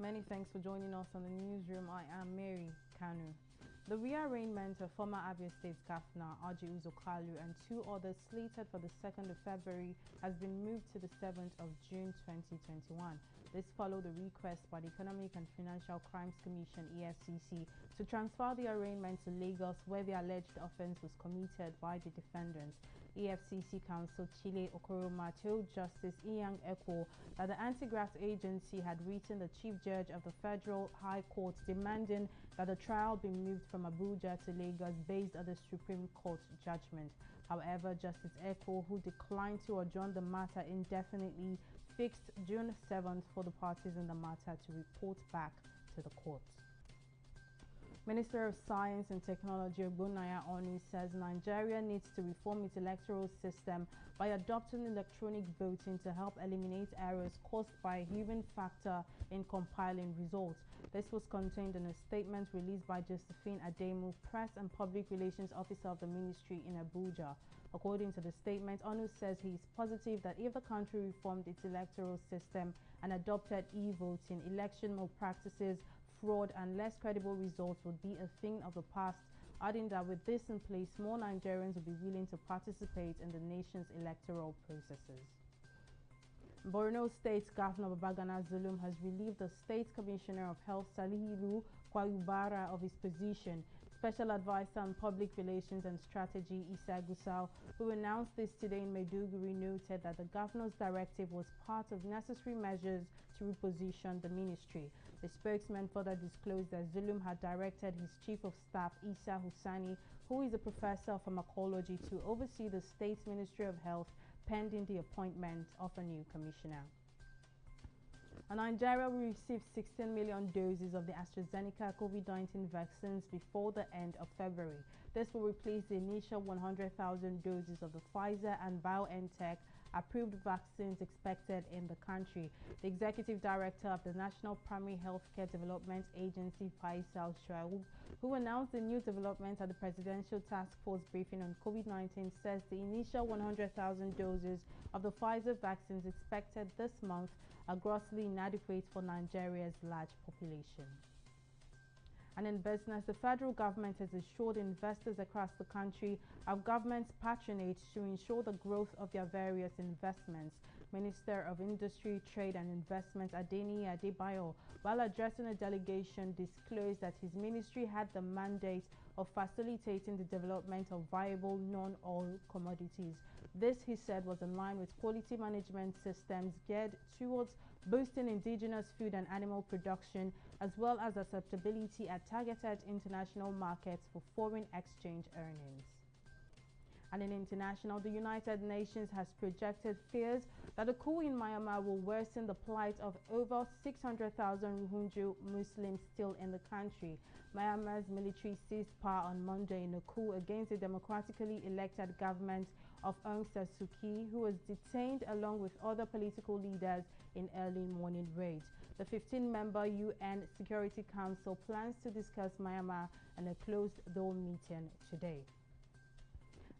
Many thanks for joining us on the newsroom. I am Mary Kanu. The rearrangement of former Abia State Governor Aji Uzokalu and two others slated for the 2nd of February has been moved to the 7th of June 2021. This followed a request by the Economic and Financial Crimes Commission (EFCC) to transfer the arraignment to Lagos, where the alleged offence was committed by the defendants. EFCC counsel Chile Okoroma told Justice Inyang Ekwo that the anti-graft agency had written the Chief Judge of the Federal High Court demanding that the trial be moved from Abuja to Lagos based on the Supreme Court judgment. However, Justice Ekwo, who declined to adjourn the matter indefinitely, fixed June 7th for the parties in the matter to report back to the court. Minister of Science and Technology Ogbonnaya Onu says Nigeria needs to reform its electoral system by adopting electronic voting to help eliminate errors caused by a human factor in compiling results. This was contained in a statement released by Josephine Ademu, Press and Public Relations Officer of the Ministry in Abuja. According to the statement, Onu says he is positive that if the country reformed its electoral system and adopted e-voting, election malpractices, fraud and less credible results would be a thing of the past, adding that with this in place, more Nigerians will be willing to participate in the nation's electoral processes. Borno State Governor Babagana Zulum has relieved the State Commissioner of Health Salihu Kwayubara of his position. Special Advisor on Public Relations and Strategy Issa Gusau, who announced this today in Maiduguri, noted that the governor's directive was part of necessary measures to reposition the ministry. The spokesman further disclosed that Zulum had directed his Chief of Staff Issa Husani, who is a professor of pharmacology, to oversee the State Ministry of Health pending the appointment of a new commissioner. Nigeria will receive 16 million doses of the AstraZeneca COVID-19 vaccines before the end of February. This will replace the initial 100,000 doses of the Pfizer and BioNTech approved vaccines expected in the country. The Executive Director of the National Primary Healthcare Development Agency, Faisal Shaub, who announced the new development at the Presidential Task Force briefing on COVID-19, says the initial 100,000 doses of the Pfizer vaccines expected this month are grossly inadequate for Nigeria's large population. And in business, the federal government has assured investors across the country of government's patronage to ensure the growth of their various investments. Minister of Industry, Trade and Investment Adeni Adebayo, while addressing a delegation, disclosed that his ministry had the mandate of facilitating the development of viable non-oil commodities. This, he said, was in line with quality management systems geared towards boosting indigenous food and animal production, as well as acceptability at targeted international markets for foreign exchange earnings. And in international, the United Nations has projected fears that the coup in Myanmar will worsen the plight of over 600,000 Rohingya Muslims still in the country. Myanmar's military seized power on Monday in a coup against the democratically elected government of Aung San Suu Kyi, who was detained along with other political leaders in early morning raids. The 15-member UN Security Council plans to discuss Myanmar in a closed-door meeting today.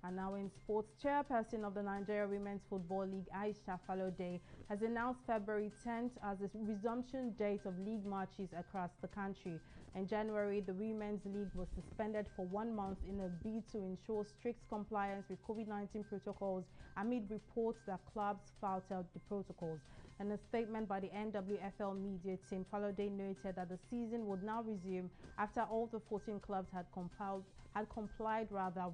And now in sports, chairperson of the Nigeria Women's Football League, Aisha Falode, has announced February 10th as the resumption date of league matches across the country. In January, the Women's League was suspended for 1 month in a bid to ensure strict compliance with COVID-19 protocols amid reports that clubs flouted the protocols. In a statement by the NWFL media team, Falode noted that the season would now resume after all the 14 clubs had complied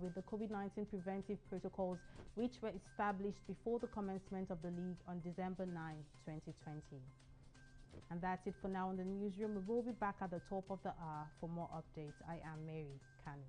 with the COVID-19 preventive protocols, which were established before the commencement of the league on December 9, 2020. And that's it for now in the newsroom. We will be back at the top of the hour for more updates. I am Mary Kanu.